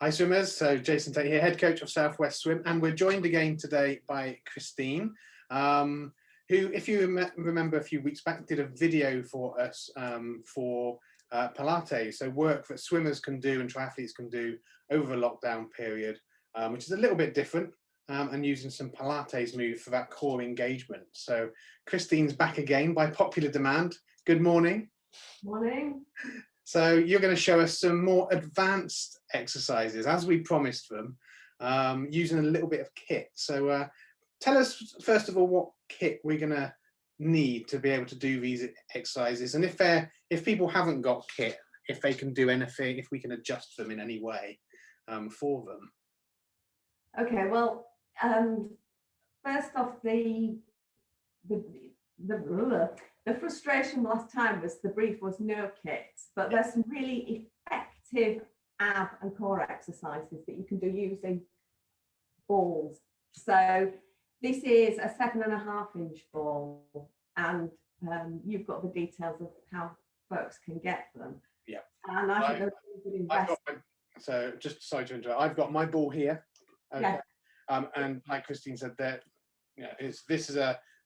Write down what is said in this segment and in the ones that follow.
Hi swimmers, so Jason Tate here, head coach of Southwest Swim, and we're joined again today by Christine, who, if you remember a few weeks back, did a video for us for Pilates, so work that swimmers can do and triathletes can do over a lockdown period, which is a little bit different, and using some Pilates moves for that core engagement. So Christine's back again by popular demand. Good morning. Morning. So you're going to show us some more advanced exercises, as we promised them, using a little bit of kit. So tell us, first of all, what kit we're going to need to be able to do these exercises, and if people haven't got kit, if they can do anything, if we can adjust them in any way for them. Okay, well, first off, the frustration last time was the brief was no kits, but there's some really effective ab and core exercises that you can do using balls. So this is a 7.5-inch ball, and you've got the details of how folks can get them. Yeah. And I think they're really good investment. So just sorry to interrupt, I've got my ball here. Okay. Yeah. And like Christine said, that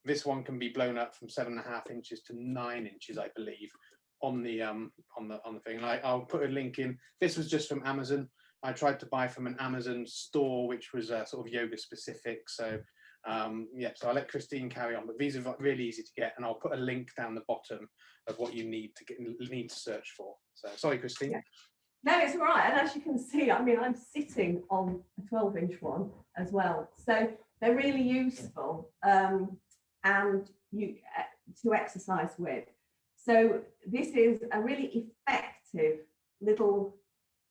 this one can be blown up from 7.5 inches to 9 inches, I believe, on the thing. And I'll put a link in. This was just from Amazon. I tried to buy from an Amazon store, which was sort of yoga specific. So yeah, so I'll let Christine carry on. But these are really easy to get, and I'll put a link down the bottom of what you need to search for. So sorry, Christine. Yeah. No, it's all right. And as you can see, I mean, I'm sitting on a 12-inch one as well. So they're really useful. And you to exercise with. So this is a really effective little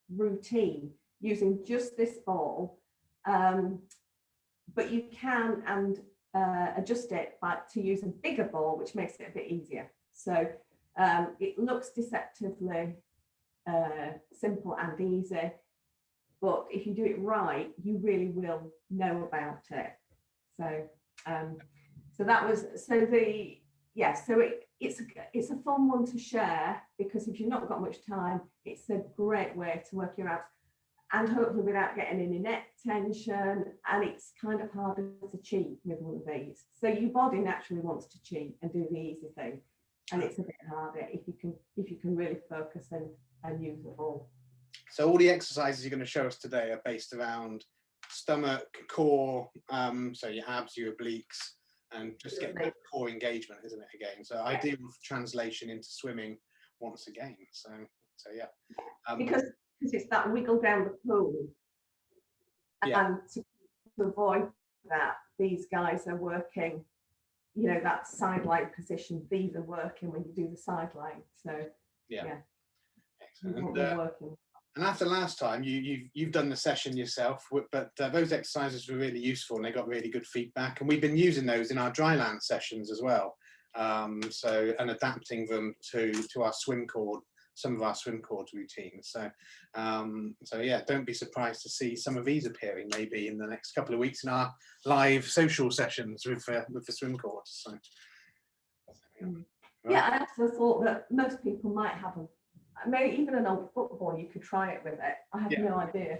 routine using just this ball, but you can adjust it to use a bigger ball, which makes it a bit easier. So it looks deceptively simple and easy, but if you do it right, you really will know about it. So that was it's a fun one to share, because if you've not got much time, it's a great way to work your abs, and hopefully without getting any neck tension. And it's kind of harder to cheat with one of these. So your body naturally wants to cheat and do the easy thing, and it's a bit harder if you can really focus and use it all. So all the exercises you're going to show us today are based around stomach, core, so your abs, your obliques, and just getting that core engagement, isn't it, again? So ideal translation into swimming once again. So yeah. Because it's that wiggle down the pool. Yeah. And to avoid that, these guys are working, that sideline position. These are working when you do the sideline. So yeah. Excellent. And after last time, you've done the session yourself, but those exercises were really useful and they got really good feedback. And we've been using those in our dryland sessions as well. And adapting them to our swim cord, some of our swim cord routines. So yeah, don't be surprised to see some of these appearing maybe in the next couple of weeks in our live social sessions with the swim cords. So, yeah, I also thought that most people might have them. Maybe even an old football, you could try it with it. I have no idea.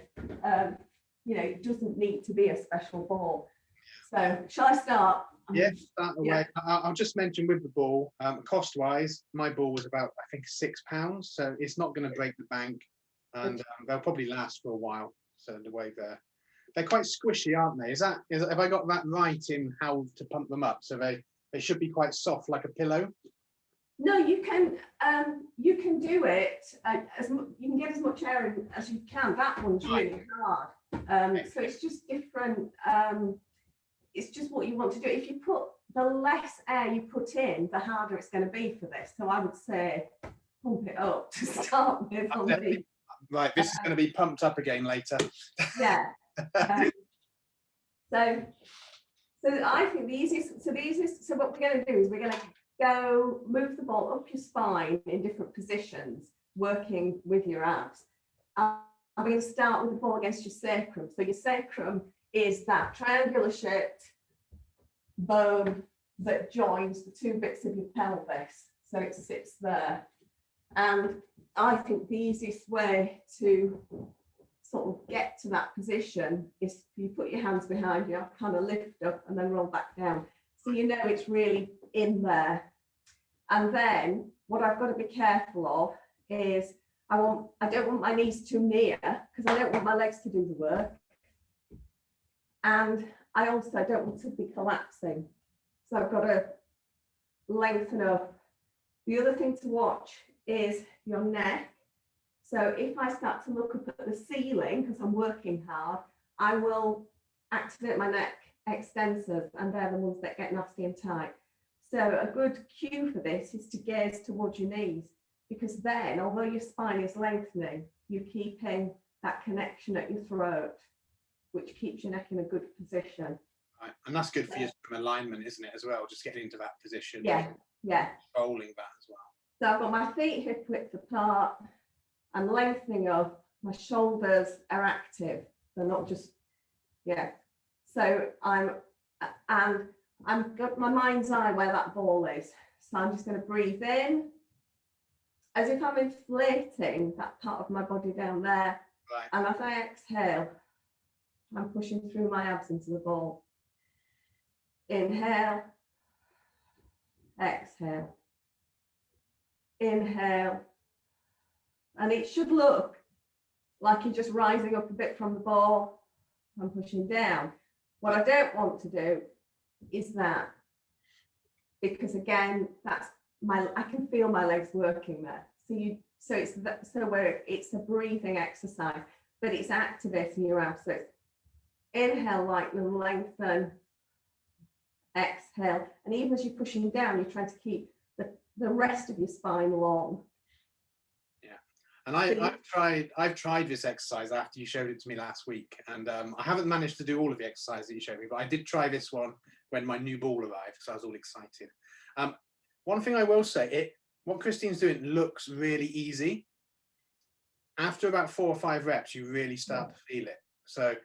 It doesn't need to be a special ball. So shall I start? Yeah, start away. Yeah. I'll just mention with the ball, cost-wise, my ball was about, I think, £6. So it's not going to break the bank, and they'll probably last for a while. So the way they're quite squishy, aren't they? Have I got that right in how to pump them up? So they should be quite soft, like a pillow. No, you can do it you can get as much air in as you can. That one's really hard. So it's just different. It's just what you want to do. If you put the less air you put in, the harder it's going to be for this. So I would say pump it up to start with. Right, this is going to be pumped up again later. Yeah. So I think the easiest. So what we're going to do is we're going to go move the ball up your spine in different positions, working with your abs. I'm going to start with the ball against your sacrum. So your sacrum is that triangular shaped bone that joins the two bits of your pelvis. So it sits there. And I think the easiest way to sort of get to that position is you put your hands behind you, kind of lift up and then roll back down. So you know it's really in there. And then what I've got to be careful of is I don't want my knees too near because I don't want my legs to do the work. And I also don't want to be collapsing. So I've got to lengthen up. The other thing to watch is your neck. So if I start to look up at the ceiling, because I'm working hard, I will activate my neck extensors, and they're the ones that get nasty and tight. So a good cue for this is to gaze towards your knees, because then, although your spine is lengthening, you're keeping that connection at your throat, which keeps your neck in a good position. Right. And that's good for your alignment, isn't it, as well? Just getting into that position. Yeah. Rolling that as well. So I've got my feet hip width apart. I'm lengthening up. My shoulders are active. They're not just, So I've got my mind's eye where that ball is. So I'm just going to breathe in as if I'm inflating that part of my body down there. Right. And as I exhale, I'm pushing through my abs into the ball. Inhale, exhale, inhale. And it should look like you're just rising up a bit from the ball and pushing down. What I don't want to do is that, because again, I can feel my legs working there. So it's a breathing exercise, but it's activating your abs. So it's inhale, lighten, lengthen, exhale, and even as you're pushing down, you're trying to keep the rest of your spine long. And I've tried this exercise after you showed it to me last week, and I haven't managed to do all of the exercises that you showed me, but I did try this one when my new ball arrived, so I was all excited. One thing I will say, what Christine's doing looks really easy. After about 4 or 5 reps, you really start to feel it. So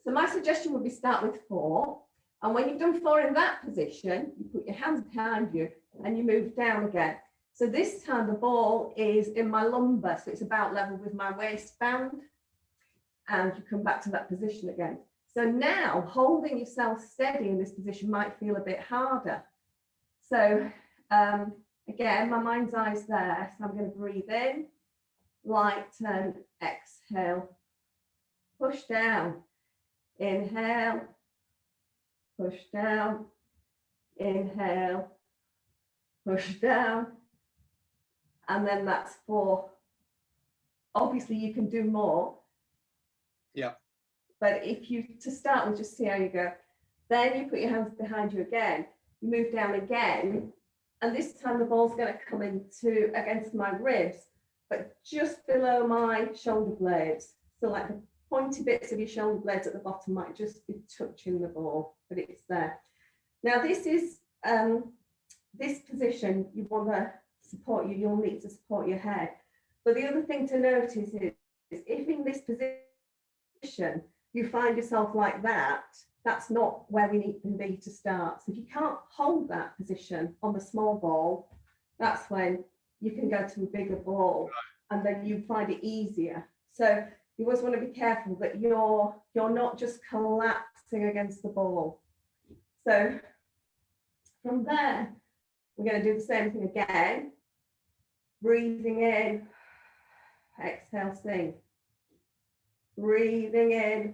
my suggestion would be start with 4, and when you've done 4 in that position, you put your hands behind you and you move down again. So this time the ball is in my lumbar, so it's about level with my waistband, and you come back to that position again. So now holding yourself steady in this position might feel a bit harder. So again, my mind's eye's there, so I'm going to breathe in, lighten, exhale, push down, inhale, push down, inhale, push down. And then that's 4. Obviously, you can do more. Yeah. But to start with, just see how you go. Then you put your hands behind you again. You move down again. And this time the ball's going to come against my ribs, but just below my shoulder blades. So like the pointy bits of your shoulder blades at the bottom might just be touching the ball, but it's there. Now this is, this position you want to you'll need to support your head. But the other thing to notice is if in this position you find yourself like that, that's not where we need to be to start. So if you can't hold that position on the small ball, that's when you can go to a bigger ball, and then you find it easier. So you always want to be careful that you're not just collapsing against the ball. So from there, we're going to do the same thing again. Breathing in, exhale, sink. Breathing in,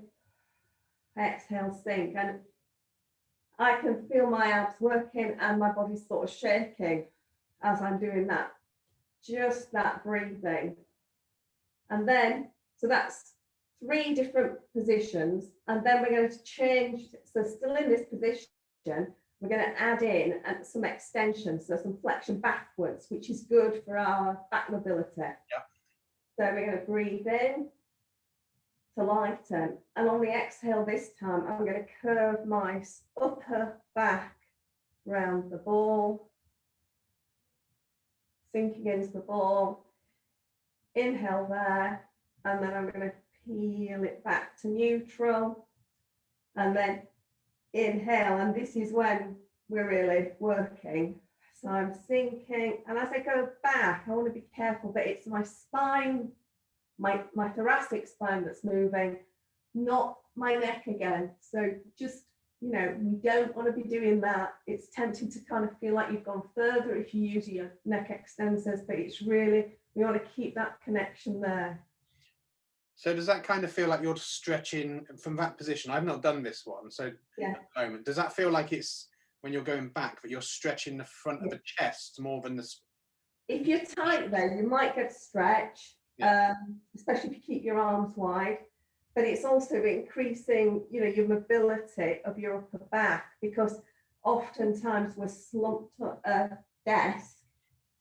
exhale, sink. And I can feel my abs working and my body's sort of shaking as I'm doing that. Just that breathing. And then, so that's 3 different positions. And then we're going to change. So still in this position, we're going to add in some extension, so some flexion backwards, which is good for our back mobility. Yeah. So we're going to breathe in to lighten. And on the exhale this time, I'm going to curve my upper back round the ball, sinking into the ball. Inhale there, and then I'm going to peel it back to neutral. And then inhale, and this is when we're really working. So I'm sinking, and as I go back, I want to be careful that it's my spine my thoracic spine that's moving, not my neck again. So just, you know, we don't want to be doing that. It's tempting to kind of feel like you've gone further if you use your neck extensors, but it's really, we want to keep that connection there. So does that kind of feel like you're stretching from that position? I've not done this one, so Yeah. at the moment, does that feel like it's when you're going back, but you're stretching the front of the chest more than the... If you're tight there, you might get stretch, especially if you keep your arms wide, but it's also increasing, you know, your mobility of your upper back, because oftentimes we're slumped at a desk.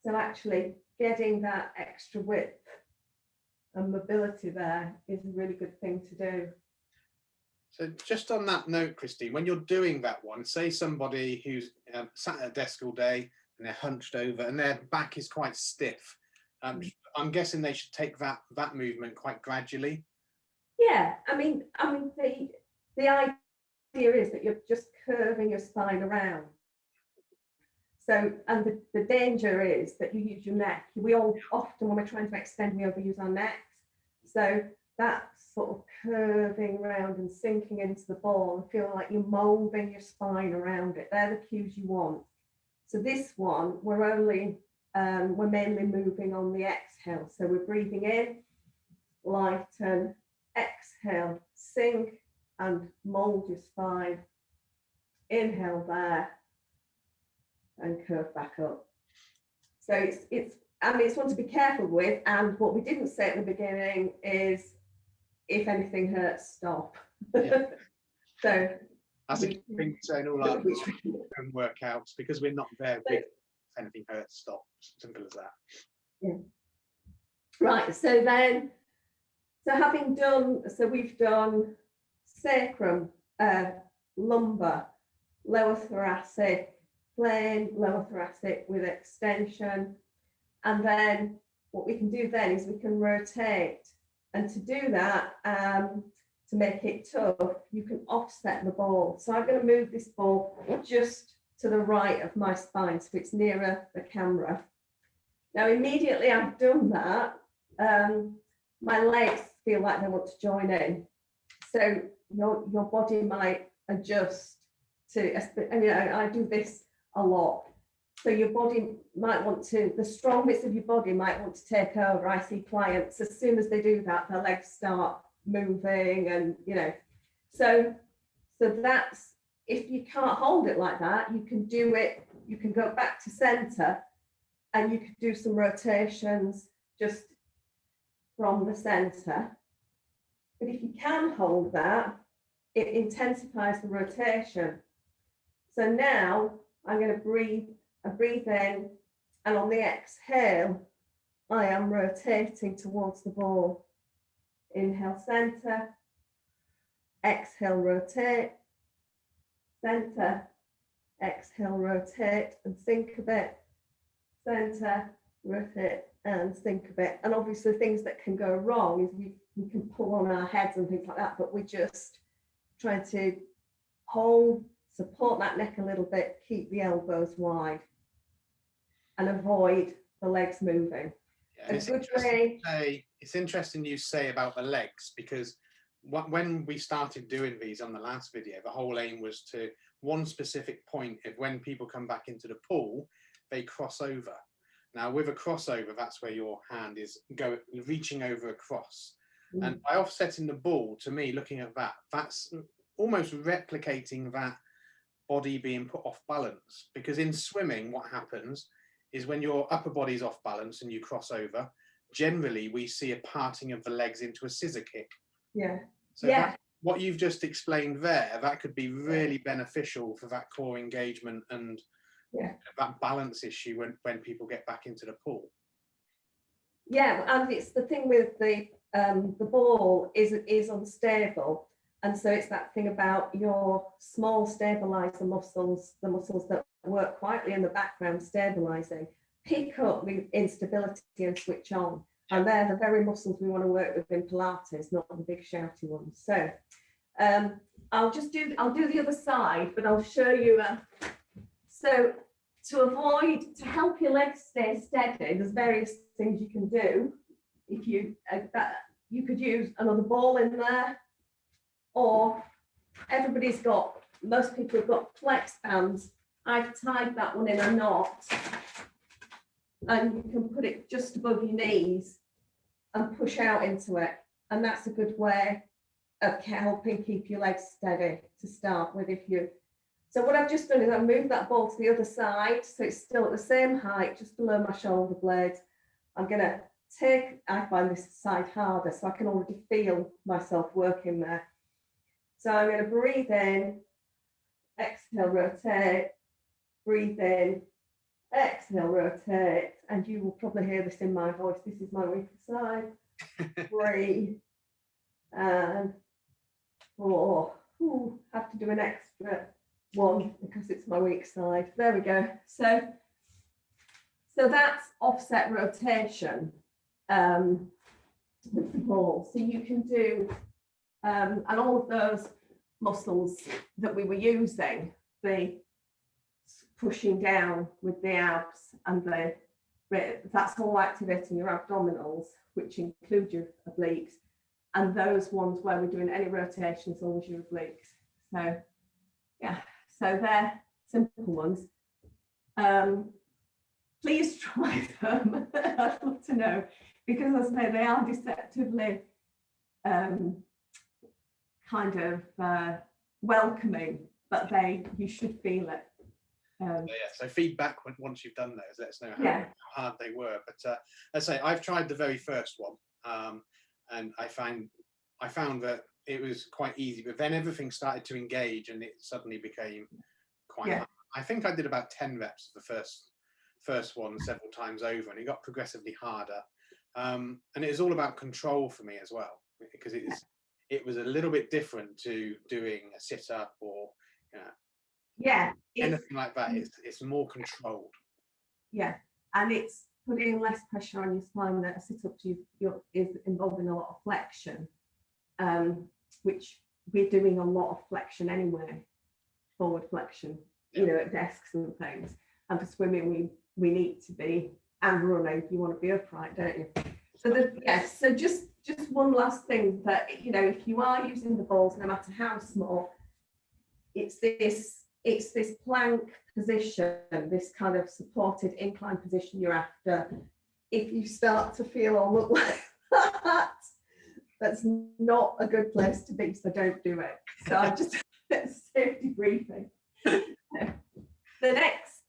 So actually getting that extra width and mobility there is a really good thing to do. So just on that note, Christine, when you're doing that one, say somebody who's sat at a desk all day and they're hunched over and their back is quite stiff, I'm guessing they should take that movement quite gradually. Yeah, I mean the idea is that you're just curving your spine around. So, and the danger is that you use your neck. We all often, when we're trying to extend, we overuse our necks. So that sort of curving around and sinking into the ball and feeling like you're molding your spine around it. They're the cues you want. So this one, we're mainly moving on the exhale. So we're breathing in, lighten, exhale, sink and mold your spine. Inhale there and curve back up. So it's one to be careful with. And what we didn't say at the beginning is, if anything hurts, stop. Yeah. So that's a good thing to say in all our workouts, because we're not there with if anything hurts, stop. Simple as that. Yeah. Right. So then, having done, we've done sacrum, lumbar, lower thoracic, plain lower thoracic with extension. And then what we can do then is we can rotate. And to do that, to make it tough, you can offset the ball. So I'm going to move this ball just to the right of my spine, so it's nearer the camera. Now, immediately I've done that, my legs feel like they want to join in. So your body might adjust to, I do this a lot. So your body might want to, the strong bits of your body might want to take over. I see clients, as soon as they do that, their legs start moving and, you know, so that's, if you can't hold it like that, you can do it, you can go back to center and you can do some rotations just from the center. But if you can hold that, it intensifies the rotation. So now I'm going to breathe in, and on the exhale, I am rotating towards the ball. Inhale, center, exhale, rotate, center, exhale, rotate, and sink a bit, center, rotate, and sink a bit. And obviously things that can go wrong is we can pull on our heads and things like that, but we're just trying to hold, support that neck a little bit, keep the elbows wide, and avoid the legs moving. Yeah, it's interesting you say about the legs, because when we started doing these on the last video, the whole aim was to one specific point of when people come back into the pool, they cross over. Now with a crossover, that's where your hand is reaching over across. And by offsetting the ball, to me, looking at that, that's almost replicating that body being put off balance. Because in swimming, what happens is when your upper body is off balance and you cross over, generally we see a parting of the legs into a scissor kick. Yeah. So what you've just explained there, that could be really beneficial for that core engagement and that balance issue when people get back into the pool. Yeah, and it's the thing with the ball is unstable. And so it's that thing about your small stabilizer muscles, the muscles that work quietly in the background stabilizing, pick up the instability and switch on. And they're the very muscles we want to work with in Pilates, not the big shouty ones. So I'll do the other side, but I'll show you. So to help your legs stay steady, there's various things you can do. if you you could use another ball in there, or most people have got flex bands. I've tied that one in a knot, and you can put it just above your knees and push out into it, and that's a good way of helping keep your legs steady to start with. So what I've just done is I've moved that ball to the other side, so it's still at the same height, just below my shoulder blades. I'm gonna I find this side harder, so I can already feel myself working there. So I'm gonna breathe in, exhale, rotate, breathe in, exhale, rotate, and you will probably hear this in my voice. This is my weaker side. 3 and 4. Ooh, have to do an extra 1 because it's my weak side. There we go. So that's offset rotation with the ball. So you can do, and all of those muscles that we were using, the pushing down with the abs and that's all activating your abdominals, which include your obliques, and those ones where we're doing any rotation is always your obliques. So yeah, so they're simple ones. Please try them. I'd love to know, because as I say, they are deceptively kind of welcoming, but you should feel it. So feedback once you've done those, let us know how hard they were. But as I say, I've tried the very first one, and I found that it was quite easy, but then everything started to engage and it suddenly became quite hard. I think I did about 10 reps of the first one several times over, and it got progressively harder. And it was all about control for me as well, because it was a little bit different to doing a sit-up or anything like that. It's more controlled. Yeah, and it's putting less pressure on your spine. That a sit-up is involving a lot of flexion, which we're doing a lot of flexion anyway, forward flexion, at desks and things. And for swimming, we need to be, and running, you want to be upright, don't you? So so just one last thing, that if you are using the balls, no matter how small, it's this plank position, this kind of supported incline position you're after. If you start to feel or look like that, that's not a good place to be, so don't do it. So I just safety briefing.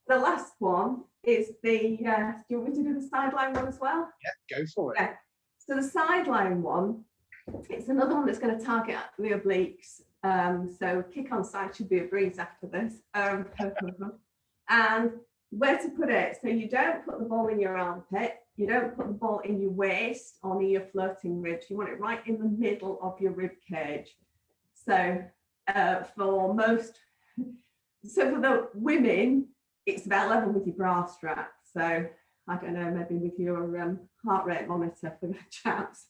The last one is do you want me to do the sideline one as well? Yeah, go for it. Yeah. So the sideline one, it's another one that's going to target the obliques. So kick on side should be a breeze after this. And where to put it? So you don't put the ball in your armpit. You don't put the ball in your waist or near your floating ribs. You want it right in the middle of your rib cage. So for the women, it's about level with your bra strap. So I don't know, maybe with your heart rate monitor for the chaps.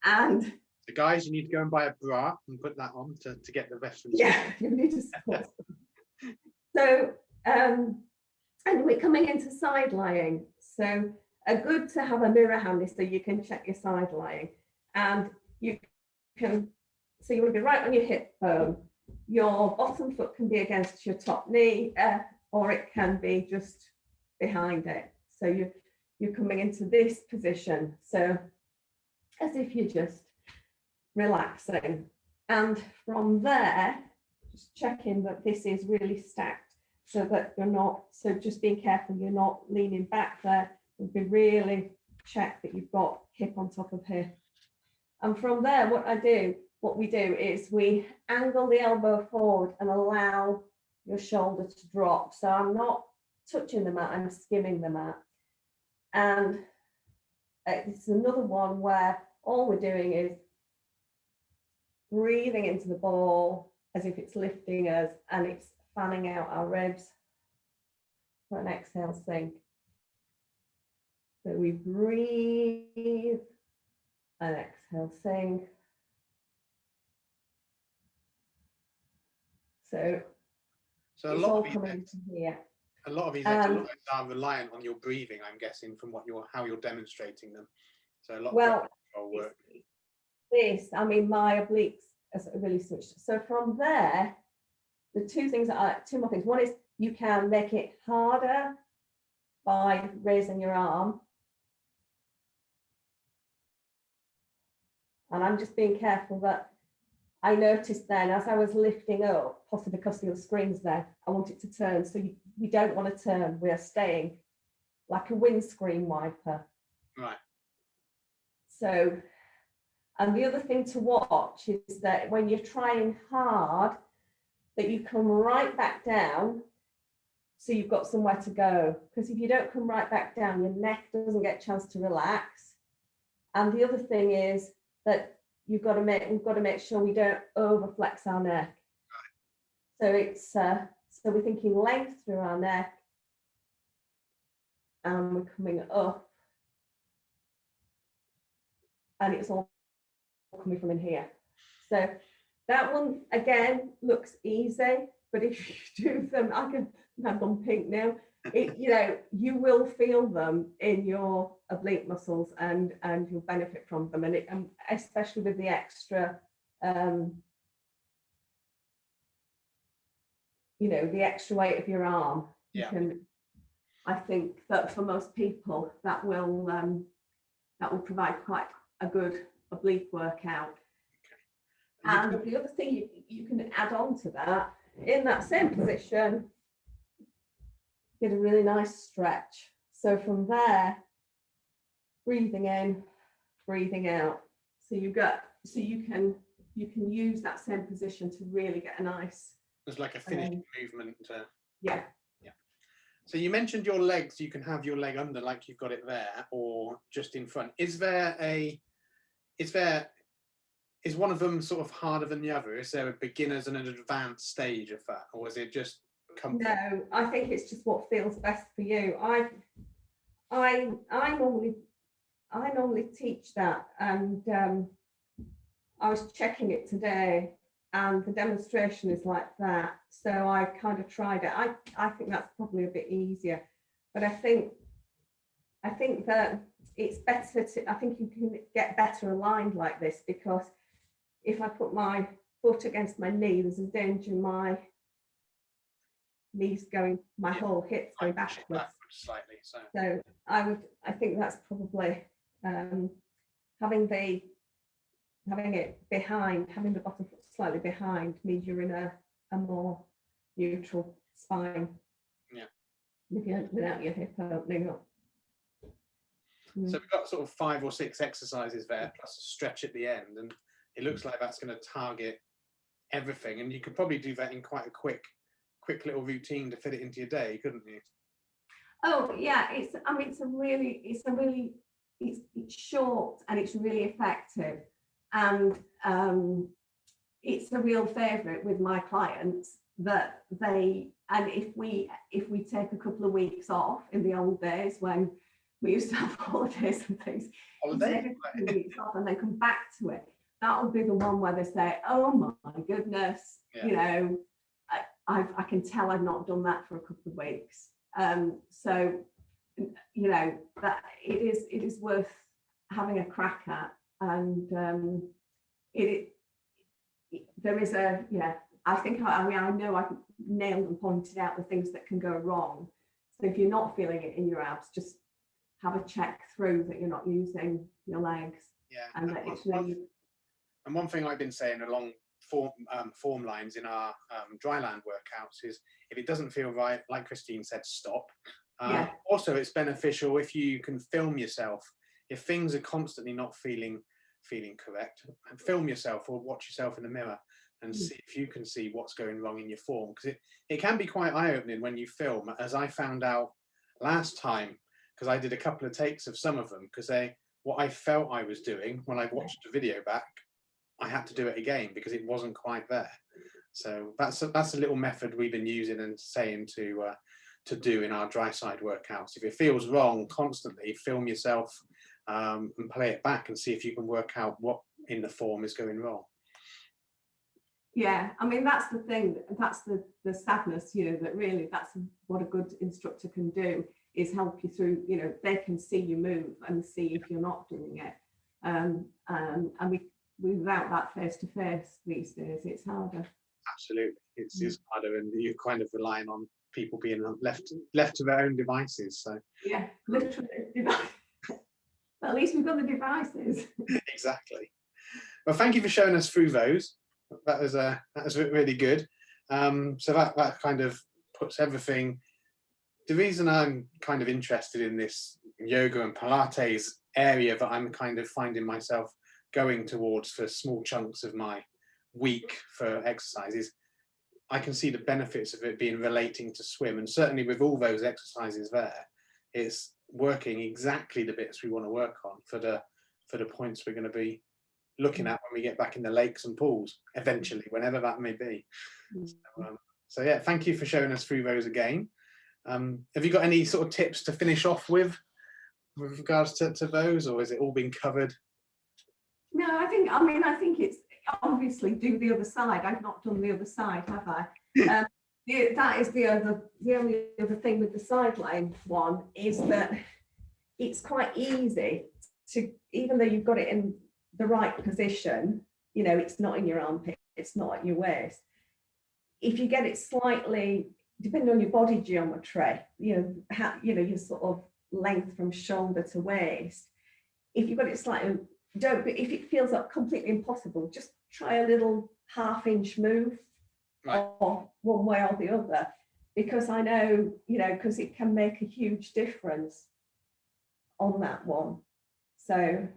And the guys, you need to go and buy a bra and put that on to get the reference. Yeah, you need to support. So, and we're coming into side lying. So good to have a mirror handy so you can check your side lying. And you want to be right on your hip bone. Your bottom foot can be against your top knee, or it can be just behind it. So you're coming into this position. So as if you're just relaxing. And from there, just checking that this is really stacked, so that you're not, so just being careful you're not leaning back there. Would be really check that you've got hip on top of hip. And from there, what we do is we angle the elbow forward and allow your shoulder to drop. So I'm not touching the mat, I'm skimming the mat. And it's another one where all we're doing is breathing into the ball as if it's lifting us, and it's fanning out our ribs for an exhale sink. So we breathe and exhale sink. So a lot of these exercises are reliant on your breathing, I'm guessing, from how you're demonstrating them. So a lot Well, of control work. this, I mean, my obliques has really switched. So from there, the two more things. One is you can make it harder by raising your arm. And I'm just being careful that I noticed then as I was lifting up, possibly because the screen's there, I want it to turn. So we don't want to turn. We are staying like a windscreen wiper. Right. So, and the other thing to watch is that when you're trying hard, that you come right back down so you've got somewhere to go. Because if you don't come right back down, your neck doesn't get a chance to relax. And the other thing is that we've got to make sure we don't overflex our neck. Right. So it's so we're thinking length through our neck, and we're coming up, and it's all coming from in here. So that one again looks easy, but if you do them, I can have them pink now. You will feel them in your oblique muscles, and you'll benefit from them, and especially with the extra, the extra weight of your arm. Yeah. I think that for most people that will provide quite a good oblique workout. Okay. And the other thing you can add on to that, in that same position, get a really nice stretch. So from there, breathing in, breathing out. So you can use that same position to really get a nice. It's like a finishing movement. Yeah. Yeah. So you mentioned your legs. You can have your leg under, like you've got it there, or just in front. Is one of them sort of harder than the other? Is there a beginner's and an advanced stage of that, or is it just comfort? No, I think it's just what feels best for you. I normally teach that, and I was checking it today, and the demonstration is like that. So I kind of tried it. I think that's probably a bit easier, but I think that it's better to. I think you can get better aligned like this, because if I put my foot against my knee, there's a danger my knees going, my whole hips going backwards slightly. So I think that's probably having it behind, having the bottom foot slightly behind means you're in a more neutral spine. Yeah. Without your hip opening up. So we've got sort of 5 or 6 exercises there, plus a stretch at the end, and it looks like that's going to target everything. And you could probably do that in quite a quick little routine to fit it into your day, couldn't you? Oh yeah, it's short and it's really effective, and it's a real favorite with my clients that if we take a couple of weeks off in the old days when we used to have holidays and things, take a couple of weeks off and then come back to it, that will be the one where they say, oh my goodness, yeah. I can tell I've not done that for a couple of weeks. So that it is worth having a crack at, and there is I think I know I've nailed and pointed out the things that can go wrong. So if you're not feeling it in your abs, just have a check through that you're not using your legs. Yeah. And that it's really. And one thing I've been saying along form lines in our dryland workouts is, if it doesn't feel right, like Christine said, stop. Also, it's beneficial if you can film yourself. If things are constantly not feeling correct, film yourself or watch yourself in the mirror and see if you can see what's going wrong in your form, because it can be quite eye-opening when you film, as I found out last time, because I did a couple of takes of some of them, because what I felt I was doing when I watched the video back, I had to do it again because it wasn't quite there. So that's a little method we've been using and saying to do in our dry side workouts. If it feels wrong constantly, film yourself and play it back and see if you can work out what in the form is going wrong. Yeah, I mean, that's the thing, that's the sadness, that really that's what a good instructor can do, is help you through, you know, they can see you move and see if you're not doing it. And without that face to face these days, it's harder. Absolutely, it's harder, and you're kind of relying on people being left to their own devices. So yeah, literally. At least we've got the devices. Exactly. Well, thank you for showing us through those. That was really good. So that kind of puts everything. The reason I'm kind of interested in this yoga and Pilates area that I'm kind of finding myself going towards for small chunks of my week for exercises, I can see the benefits of it being relating to swim, and certainly with all those exercises there, it's working exactly the bits we want to work on for the points we're going to be looking at when we get back in the lakes and pools eventually, whenever that may be. So yeah, thank you for showing us through those again. Have you got any sort of tips to finish off with regards to those, or is it all been covered? No, I think it's obviously do the other side. I've not done the other side, have I? That is the only other thing with the sideline one, is that it's quite easy to, even though you've got it in the right position, you know, it's not in your armpit, it's not at your waist. If you get it slightly, depending on your body geometry, you know, your sort of length from shoulder to waist, if you've got it slightly, if it feels like completely impossible, just try a little half-inch move, right, or one way or the other, because I know, you know, because it can make a huge difference on that one. So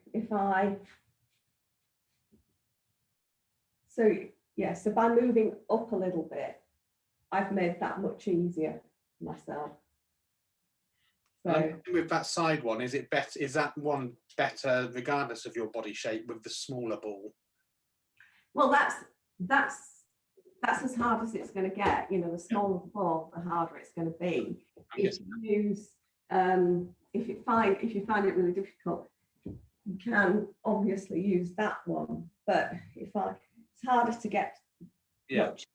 so by moving up a little bit, I've made that much easier myself. So with that side one, is it better? Is that one better regardless of your body shape with the smaller ball? Well, that's as hard as it's going to get. You know, the smaller the ball, the harder it's going to be. If you find it really difficult, you can obviously use that one. But it's harder to get much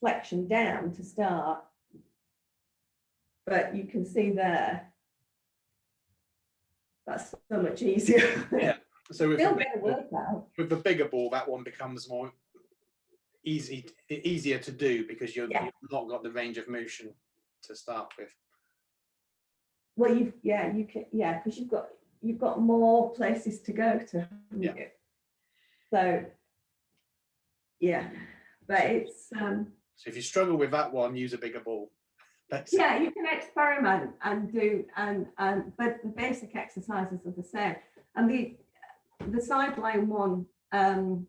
flexion down to start. But you can see there, that's so much easier. Yeah. So with the bigger ball, that one becomes more easier to do because you've not got the range of motion to start with. Well, you can, because you've got more places to go to. Yeah. So but it's so if you struggle with that one, use a bigger ball. Yeah, you can experiment and do but the basic exercises are the same. And the sideline one and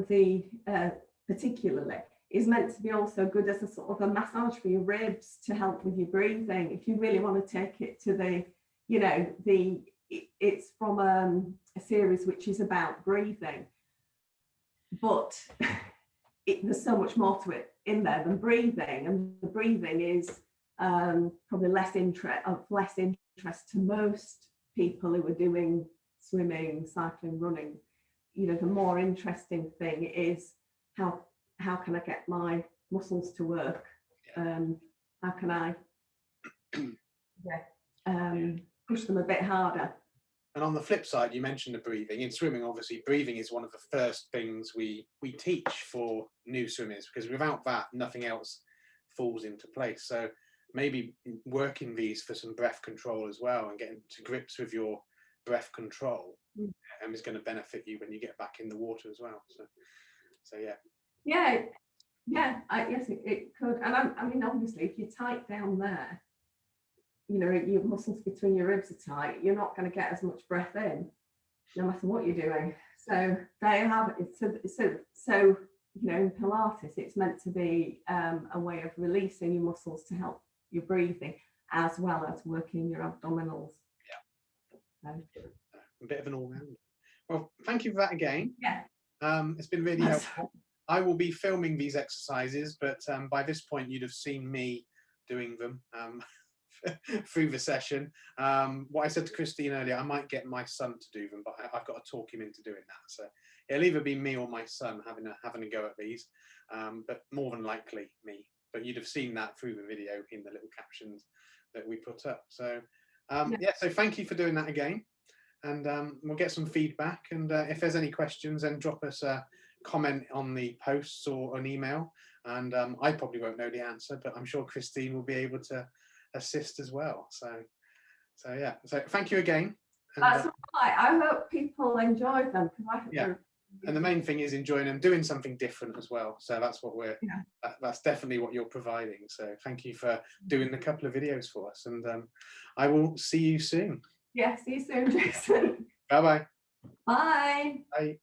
the particularly is meant to be also good as a sort of a massage for your ribs to help with your breathing. If you really want to take it to the, you know, it's from a series which is about breathing, but there's so much more to it in there than breathing, and the breathing is probably less interest to most people who are doing swimming, cycling, running. You know, the more interesting thing is how can I get my muscles to work? How can I push them a bit harder? And on the flip side, you mentioned the breathing. In swimming, obviously, breathing is one of the first things we teach for new swimmers, because without that, nothing else falls into place. So maybe working these for some breath control as well, and getting to grips with your breath control is going to benefit you when you get back in the water as well. So yeah. Yes, it could. And I mean, obviously, if you're tight down there, you know, your muscles between your ribs are tight, you're not going to get as much breath in, no matter what you're doing. So they have it. So you know, in Pilates, it's meant to be a way of releasing your muscles to help your breathing, as well as working your abdominals. Yeah. A bit of an all-rounder. Well, thank you for that again. Yeah. It's been really helpful. I will be filming these exercises, but by this point, you'd have seen me doing them. Through the session. What I said to Christine earlier, I might get my son to do them, but I've got to talk him into doing that. So it'll either be me or my son having a go at these, but more than likely me. but you'd have seen that through the video in the little captions that we put up. So yeah, so thank you for doing that again, and we'll get some feedback, and if there's any questions, then drop us a comment on the posts or an email, and I probably won't know the answer, but I'm sure Christine will be able to assist as well. So yeah, so thank you again. And, that's right. I hope people enjoyed them, because I think yeah. And the main thing is enjoying them, doing something different as well. So that's what we're, that's definitely what you're providing. So thank you for doing a couple of videos for us, and I will see you soon. Yeah, see you soon, Jason. Bye-bye. Bye. Bye.